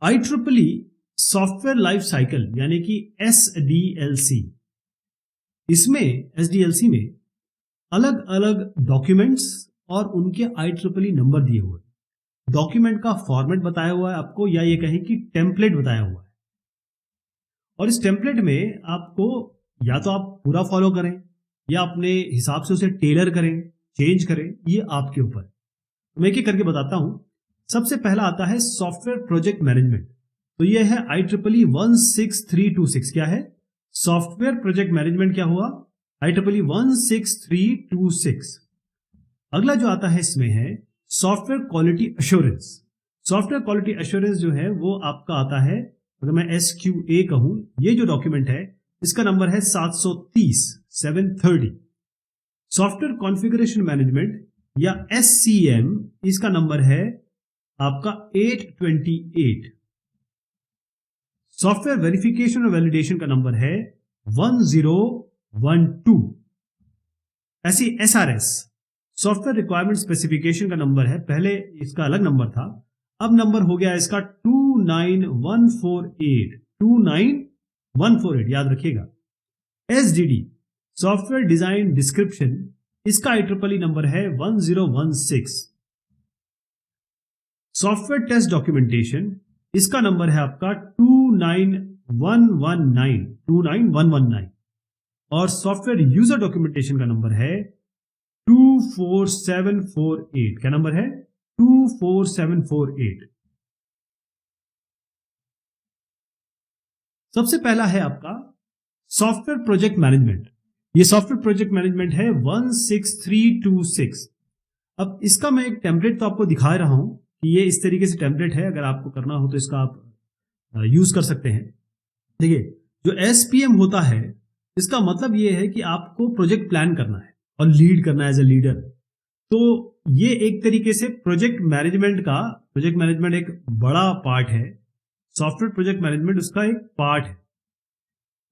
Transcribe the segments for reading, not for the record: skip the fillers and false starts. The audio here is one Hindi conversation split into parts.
IEEE सॉफ्टवेयर लाइफ साइकिल यानी कि SDLC, इसमें SDLC में अलग अलग डॉक्यूमेंट्स और उनके IEEE नंबर दिए हुए हैं। डॉक्यूमेंट का फॉर्मेट बताया हुआ है आपको, या ये कहें कि टेम्पलेट बताया हुआ है। और इस टेम्पलेट में आपको या तो आप पूरा फॉलो करें या अपने हिसाब से उसे टेलर करें, चेंज करें, ये आपके ऊपर है। मैं एक एक करके बताता हूं। सबसे पहला आता है सॉफ्टवेयर प्रोजेक्ट मैनेजमेंट। तो ये है IEEE 16326। क्या है? सॉफ्टवेयर प्रोजेक्ट मैनेजमेंट क्या हुआ? IEEE 16326। अगला जो आता है इसमें है software quality assurance. Software quality assurance जो है वो आपका आता है, अगर मैं SQA कहूं, ये जो डॉक्यूमेंट है इसका नंबर है 730। सॉफ्टवेयर कॉन्फ़िगरेशन मैनेजमेंट या SCM, इसका नंबर है आपका 828। सॉफ्टवेयर वेरिफिकेशन और वैलिडेशन का नंबर है 1012। ऐसी SRS, सॉफ्टवेयर रिक्वायरमेंट स्पेसिफिकेशन का नंबर है, पहले इसका अलग नंबर था, अब नंबर हो गया इसका 29148। याद रखिएगा। SDD, सॉफ्टवेयर डिजाइन डिस्क्रिप्शन, इसका IEEE नंबर है 1016। सॉफ्टवेयर टेस्ट डॉक्यूमेंटेशन, इसका नंबर है आपका 29119। और सॉफ्टवेयर यूजर डॉक्यूमेंटेशन का नंबर है 24748। क्या नंबर है? 24748। सबसे पहला है आपका सॉफ्टवेयर प्रोजेक्ट मैनेजमेंट। ये सॉफ्टवेयर प्रोजेक्ट मैनेजमेंट है 16326। अब इसका मैं एक टेम्पलेट तो आपको दिखा रहा हूं कि ये इस तरीके से टेम्पलेट है। अगर आपको करना हो तो इसका आप यूज कर सकते हैं। देखिए, जो SPM होता है इसका मतलब ये है कि आपको प्रोजेक्ट प्लान करना है और लीड करना है एज ए लीडर। तो ये एक तरीके से प्रोजेक्ट मैनेजमेंट एक बड़ा पार्ट है। सॉफ्टवेयर प्रोजेक्ट मैनेजमेंट उसका एक पार्ट है।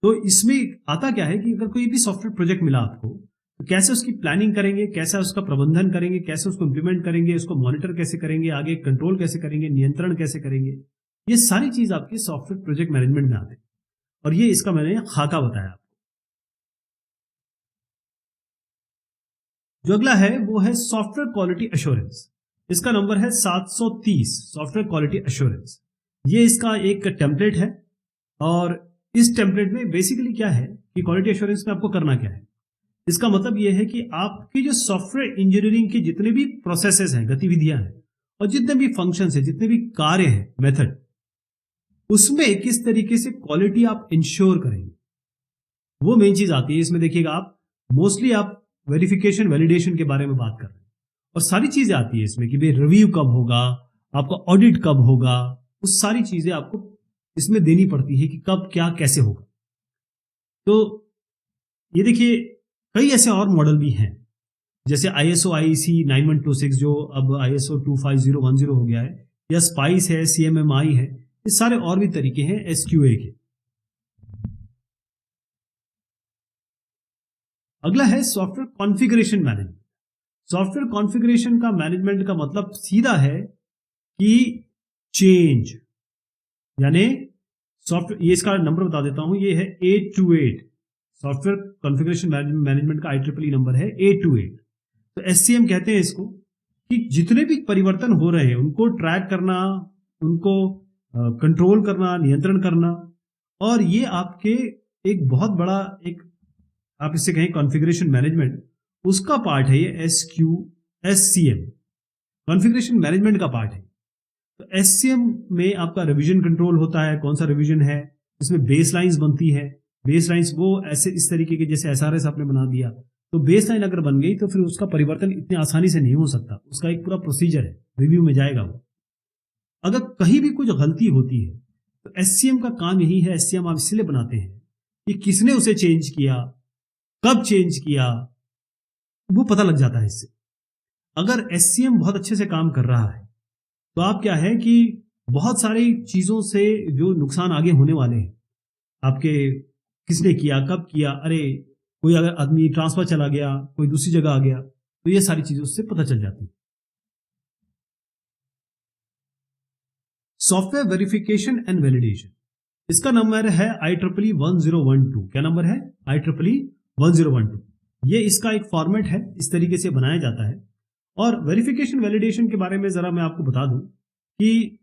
तो इसमें आता क्या है कि अगर कोई भी सॉफ्टवेयर प्रोजेक्ट मिला आपको, तो कैसे उसकी प्लानिंग करेंगे, कैसे उसका प्रबंधन करेंगे, कैसे उसको इंप्लीमेंट करेंगे, उसको मॉनिटर कैसे करेंगे, आगे कंट्रोल कैसे करेंगे, नियंत्रण कैसे करेंगे, ये सारी चीज आपकी सॉफ्टवेयर प्रोजेक्ट मैनेजमेंट में आते हैं। और ये इसका मैंने खाका बताया। जो अगला है वो है सॉफ्टवेयर क्वालिटी एश्योरेंस। इसका नंबर है 730। सॉफ्टवेयर क्वालिटी एश्योरेंस, ये इसका एक टेम्पलेट है। और इस टेम्पलेट में बेसिकली क्या है कि क्वालिटी एश्योरेंस में आपको करना क्या है। इसका मतलब यह है कि आपकी जो सॉफ्टवेयर इंजीनियरिंग के जितने भी प्रोसेसेस हैं, गतिविधियां हैं, और जितने भी फंक्शंस हैं, जितने भी कार्य हैं, मेथड, उसमें किस तरीके से क्वालिटी आप इंश्योर करेंगे, वो मेन चीज आती है इसमें। देखिएगा, आप मोस्टली आप वेरिफिकेशन वैलिडेशन के बारे में बात कर रहे हैं और सारी चीजें आती है इसमें कि भाई रिव्यू कब होगा, आपका ऑडिट कब होगा, वो सारी चीजें आपको इसमें देनी पड़ती है कि कब क्या कैसे होगा। तो ये देखिए, कई ऐसे और मॉडल भी हैं, जैसे ISO IEC 9126 जो अब ISO 25010 हो गया है, या स्पाइस है, CMMI है, ये सारे और भी तरीके हैं SQA के। अगला है software configuration management. Software configuration का मैनेजमेंट का मतलब सीधा है कि चेंज, यानी सॉफ्टवेयर, ये इसका नंबर बता देता हूं, ये है 828। सॉफ्टवेयर कॉन्फ़िगरेशन मैनेजमेंट का IEEE नंबर है 828। तो SCM कहते हैं इसको, कि जितने भी परिवर्तन हो रहे हैं उनको ट्रैक करना, उनको कंट्रोल करना, नियंत्रण करना। और ये आपके एक बहुत बड़ा एक, आप इससे कहें कॉन्फ़िगरेशन मैनेजमेंट, उसका पार्ट है ये SCM, कॉन्फ़िगरेशन मैनेजमेंट का पार्ट है। तो SCM में आपका रिवीजन कंट्रोल होता है। कौन सा रिवीजन है? इसमें बेसलाइंस बनती है। बेसलाइंस वो ऐसे इस तरीके के, जैसे SRS आपने बना दिया, तो बेसलाइन अगर बन गई तो फिर उसका परिवर्तन इतनी आसानी से नहीं हो सकता। उसका एक पूरा प्रोसीजर है, रिव्यू में जाएगा वो। अगर कहीं भी कुछ गलती होती है तो SCM का काम यही है। SCM आप इसलिए बनाते हैं कि किसने उसे चेंज किया, कब चेंज किया, वो पता लग जाता है इससे। अगर SCM बहुत अच्छे से काम कर रहा है तो आप क्या है कि बहुत सारी चीजों से जो नुकसान आगे होने वाले हैं आपके, किसने किया, कब किया, अरे कोई अगर आदमी ट्रांसफर चला गया, कोई दूसरी जगह आ गया, तो ये सारी चीजें उससे पता चल जाती है। सॉफ्टवेयर वेरिफिकेशन एंड वैलिडेशन, इसका नंबर है IEEE 1012। क्या नंबर है? IEEE 1012। ये इसका एक फॉर्मेट है, इस तरीके से बनाया जाता है। और वेरिफिकेशन वैलिडेशन के बारे में जरा मैं आपको बता दूं कि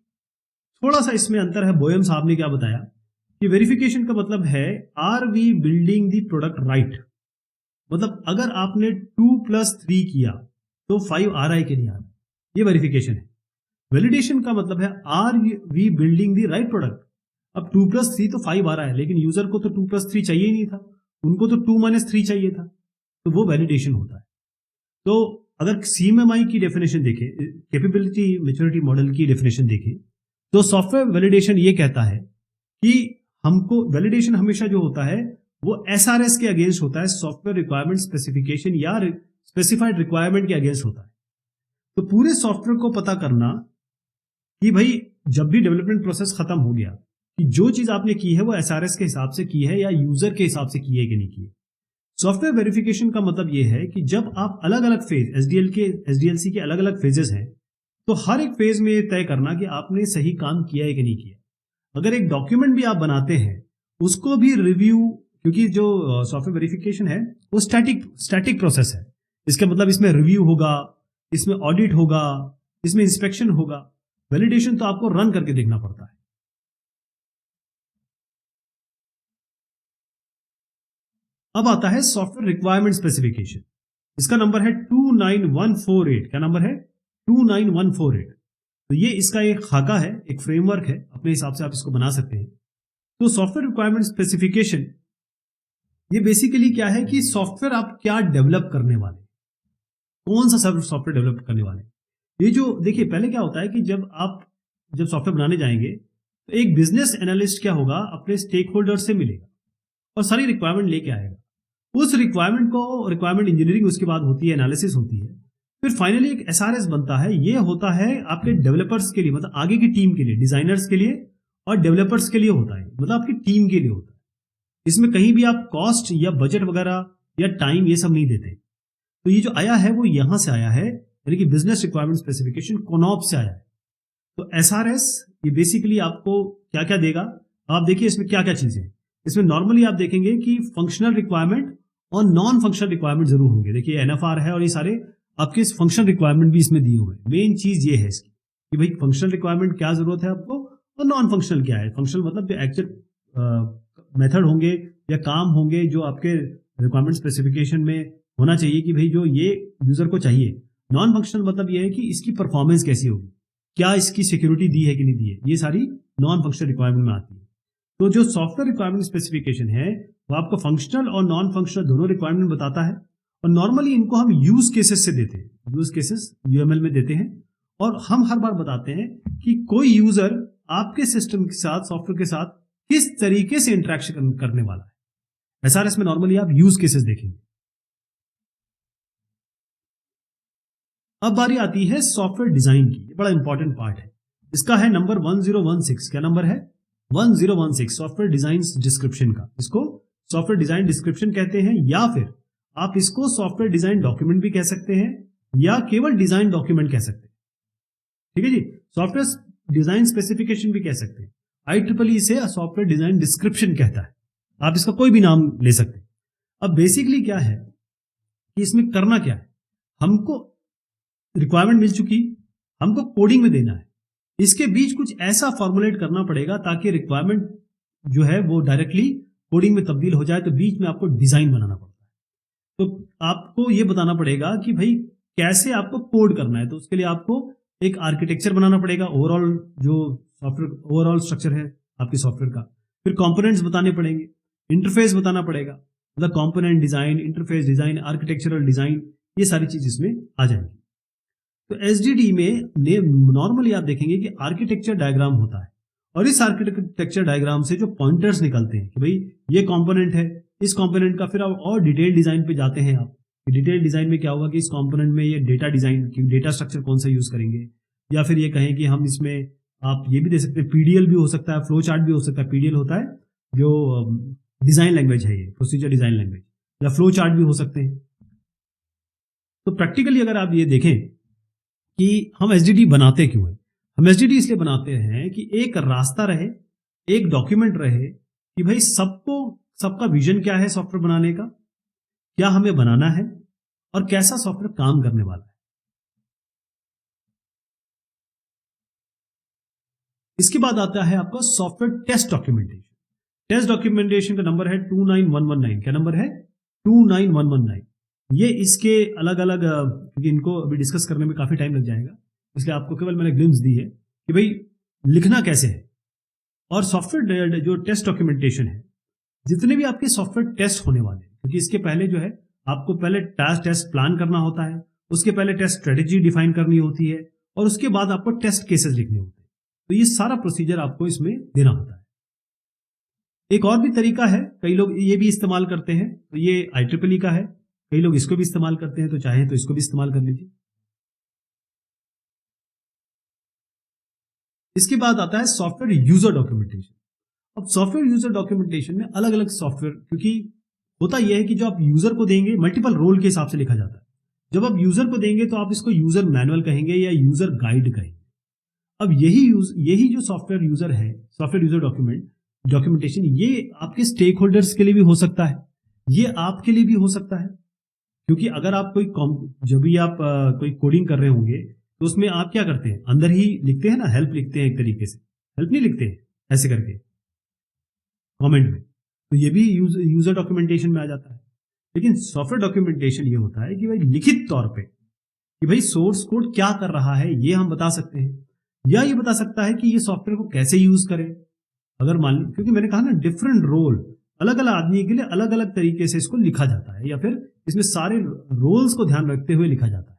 थोड़ा सा इसमें अंतर है। बोयम साहब ने क्या बताया कि वेरिफिकेशन का मतलब है are we building the product right, मतलब अगर आपने 2+3 किया तो 5 आ रहा है कि नहीं आ रहा, ये वेरिफिकेशन है। वैलिडेशन का मतलब है are we building the right product. अब 2+3 तो 5 आ रहा है, लेकिन यूजर को तो 2+3 चाहिए ही नहीं था, उनको तो 2-3 चाहिए था, तो वो वैलिडेशन होता है। तो अगर CMMI की डेफिनेशन देखें, कैपेबिलिटी मैच्योरिटी मॉडल की डेफिनेशन देखें, तो सॉफ्टवेयर वैलिडेशन ये कहता है कि हमको वैलिडेशन हमेशा जो होता है वो SRS के अगेंस्ट होता है, सॉफ्टवेयर रिक्वायरमेंट स्पेसिफिकेशन या स्पेसिफाइड रिक्वायरमेंट के अगेंस्ट होता है। तो पूरे सॉफ्टवेयर को पता करना कि भाई जब भी डेवलपमेंट प्रोसेस खत्म हो गया कि जो चीज आपने की है वो SRS के हिसाब से की है या यूजर के हिसाब से की है कि नहीं की है। सॉफ्टवेयर वेरिफिकेशन का मतलब यह है कि जब आप अलग अलग फेज SDLC के अलग अलग फेजेस हैं, तो हर एक फेज में तय करना कि आपने सही काम किया है कि नहीं किया। अगर एक डॉक्यूमेंट भी आप बनाते हैं उसको भी रिव्यू, क्योंकि जो सॉफ्टवेयर वेरिफिकेशन है वो स्टैटिक प्रोसेस है, इसका मतलब इसमें रिव्यू होगा, इसमें ऑडिट होगा, इसमें इंस्पेक्शन होगा। वैलिडेशन तो आपको रन करके देखना पड़ता है। अब आता है सॉफ्टवेयर रिक्वायरमेंट स्पेसिफिकेशन, इसका नंबर है 29148। क्या नंबर है? 29148। तो ये इसका एक खाका है, एक फ्रेमवर्क है, अपने हिसाब से आप इसको बना सकते हैं। तो सॉफ्टवेयर रिक्वायरमेंट स्पेसिफिकेशन ये बेसिकली क्या है कि सॉफ्टवेयर आप क्या डेवलप करने वाले, कौन सा सॉफ्टवेयर डेवलप करने वाले। ये जो देखिए पहले क्या होता है कि जब सॉफ्टवेयर बनाने जाएंगे तो एक बिजनेस एनालिस्ट क्या होगा, अपने स्टेक होल्डर से मिलेगा और सारी रिक्वायरमेंट लेके आएगा। उस रिक्वायरमेंट इंजीनियरिंग उसके बाद होती है, एनालिसिस होती है, फिर फाइनली एक SRS बनता है। ये होता है आपके डेवलपर्स के लिए, मतलब आगे की टीम के लिए, डिजाइनर्स के लिए और डेवलपर्स के लिए होता है, मतलब आपकी टीम के लिए होता है। इसमें कहीं भी आप कॉस्ट या बजट वगैरह या टाइम ये सब नहीं देते। तो ये जो आया है वो यहां से आया है, यानी कि बिजनेस रिक्वायरमेंट स्पेसिफिकेशन कॉनॉप से आया है। तो SRS ये बेसिकली आपको क्या क्या देगा, आप देखिए इसमें क्या क्या चीजें हैं। इसमें नॉर्मली आप देखेंगे कि फंक्शनल रिक्वायरमेंट और नॉन फंक्शनल रिक्वायरमेंट जरूर होंगे। देखिए NFR है और ये सारे आपके फंक्शनल रिक्वायरमेंट भी इसमें दिए हुए हैं। मेन चीज ये है इसकी कि भाई फंक्शनल रिक्वायरमेंट क्या जरूरत है आपको और नॉन फंक्शनल क्या है। फंक्शनल मतलब जो एक्चुअल मेथड होंगे या काम होंगे जो आपके रिक्वायरमेंट स्पेसिफिकेशन में होना चाहिए कि भाई जो ये यूजर को चाहिए। नॉन फंक्शनल मतलब ये है कि इसकी परफॉर्मेंस कैसी होगी, क्या इसकी सिक्योरिटी दी है कि नहीं दी है, ये सारी नॉन फंक्शनल रिक्वायरमेंट में आती है। तो जो सॉफ्टवेयर रिक्वायरमेंट स्पेसिफिकेशन है वो आपको फंक्शनल और नॉन फंक्शनल दोनों रिक्वायरमेंट बताता है। और नॉर्मली इनको हम यूज केसेस से देते हैं, यूज केसेस UML में देते हैं। और हम हर बार बताते हैं कि कोई यूजर आपके सिस्टम के साथ, सॉफ्टवेयर के साथ किस तरीके से इंटरेक्शन करने वाला है। SRS में नॉर्मली आप यूज केसेस देखेंगे। अब बारी आती है सॉफ्टवेयर डिजाइन की, ये बड़ा इंपॉर्टेंट पार्ट है। इसका है नंबर 1016। क्या नंबर है? 1016 सॉफ्टवेयर डिजाइन डिस्क्रिप्शन का। इसको सॉफ्टवेयर डिजाइन डिस्क्रिप्शन कहते हैं, या फिर आप इसको सॉफ्टवेयर डिजाइन डॉक्यूमेंट भी कह सकते हैं या केवल डिजाइन डॉक्यूमेंट कह सकते हैं। ठीक है जी। सॉफ्टवेयर डिजाइन स्पेसिफिकेशन भी कह सकते हैं। IEEE इसे सॉफ्टवेयर डिजाइन डिस्क्रिप्शन कहता है, आप इसका कोई भी नाम ले सकते हैं। अब बेसिकली क्या है कि इसमें करना क्या है, हमको रिक्वायरमेंट मिल चुकी, हमको कोडिंग में देना है। इसके बीच कुछ ऐसा फॉर्मुलेट करना पड़ेगा ताकि रिक्वायरमेंट जो है वो डायरेक्टली कोडिंग में तब्दील हो जाए। तो बीच में आपको डिजाइन बनाना पड़ता है। तो आपको ये बताना पड़ेगा कि भाई कैसे आपको कोड करना है। तो उसके लिए आपको एक आर्किटेक्चर बनाना पड़ेगा, ओवरऑल जो सॉफ्टवेयर ओवरऑल स्ट्रक्चर है आपके सॉफ्टवेयर का। फिर कंपोनेंट्स बताने पड़ेंगे, इंटरफेस बताना पड़ेगा, मतलब component design, interface design, architectural design, ये सारी चीज इसमें आ जाएंगी। तो SDD में नॉर्मली आप देखेंगे कि आर्किटेक्चर डायग्राम होता है और इस आर्किटेक्चर डायग्राम से जो पॉइंटर्स निकलते हैं कि भाई ये कंपोनेंट है, इस कंपोनेंट का फिर आप और डिटेल डिजाइन पे जाते हैं। आप डिटेल डिजाइन में क्या होगा कि इस कंपोनेंट में ये डेटा डिजाइन, डेटा स्ट्रक्चर कौन सा यूज करेंगे, या फिर ये कहें कि हम इसमें आप ये भी दे सकते हैं, PDL भी हो सकता है, फ्लो चार्ट भी हो सकता है। PDL होता है जो डिजाइन लैंग्वेज है, ये प्रोसीजर डिजाइन लैंग्वेज, या फ्लो चार्ट भी हो सकते हैं। तो प्रैक्टिकली अगर आप ये देखें कि हम SDD बनाते क्यों है, हम एसडीटी इसलिए बनाते हैं कि एक रास्ता रहे, एक डॉक्यूमेंट रहे कि भाई सबका विजन क्या है सॉफ्टवेयर बनाने का, क्या हमें बनाना है और कैसा सॉफ्टवेयर काम करने वाला है। इसके बाद आता है आपका software test documentation. Test documentation का नंबर है 29119। क्या नंबर है? 29119। ये इसके अलग अलग, क्योंकि इनको अभी डिस्कस करने में काफी टाइम लग जाएगा, इसलिए आपको केवल मैंने ग्लिम्स दी है कि भाई लिखना कैसे है। और सॉफ्टवेयर जो टेस्ट डॉक्यूमेंटेशन है, जितने भी आपके सॉफ्टवेयर टेस्ट होने वाले हैं, क्योंकि इसके पहले जो है आपको पहले टेस्ट प्लान करना होता है, उसके पहले टेस्ट स्ट्रेटेजी डिफाइन करनी होती है, और उसके बाद आपको टेस्ट केसेस लिखने होते हैं। तो ये सारा प्रोसीजर आपको इसमें देना होता है। एक और भी तरीका है, कई लोग ये भी इस्तेमाल करते हैं, तो ये IEEE का है, कई लोग इसको भी इस्तेमाल करते हैं, तो चाहे तो इसको भी इस्तेमाल कर लीजिए। इसके बाद आता है सॉफ्टवेयर यूजर डॉक्यूमेंटेशन। अब सॉफ्टवेयर यूजर डॉक्यूमेंटेशन में अलग अलग सॉफ्टवेयर, क्योंकि होता यह है कि जो आप यूजर को देंगे मल्टीपल रोल के हिसाब से लिखा जाता है। जब आप यूजर को देंगे तो आप इसको यूजर मैनुअल कहेंगे या यूजर गाइड कहेंगे। अब यही जो सॉफ्टवेयर यूजर है, सॉफ्टवेयर यूजर डॉक्यूमेंटेशन, ये आपके स्टेक होल्डर्स के लिए भी हो सकता है, ये आपके लिए भी हो सकता है। क्योंकि अगर आप जब भी आप कोई कोडिंग कर रहे होंगे तो उसमें आप क्या करते हैं, अंदर ही लिखते हैं ना, हेल्प लिखते हैं, एक तरीके से हेल्प नहीं लिखते हैं ऐसे करके कमेंट में, तो ये भी यूजर डॉक्यूमेंटेशन में आ जाता है। लेकिन सॉफ्टवेयर डॉक्यूमेंटेशन ये होता है कि भाई लिखित तौर पे कि भाई सोर्स कोड क्या कर रहा है ये हम बता सकते हैं, या ये बता सकता है कि ये सॉफ्टवेयर को कैसे यूज करें। अगर मान ली, क्योंकि मैंने कहा ना डिफरेंट रोल, अलग अलग आदमी के लिए अलग अलग तरीके से इसको लिखा जाता है, या फिर इसमें सारे रोल्स को ध्यान रखते हुए लिखा जाता है।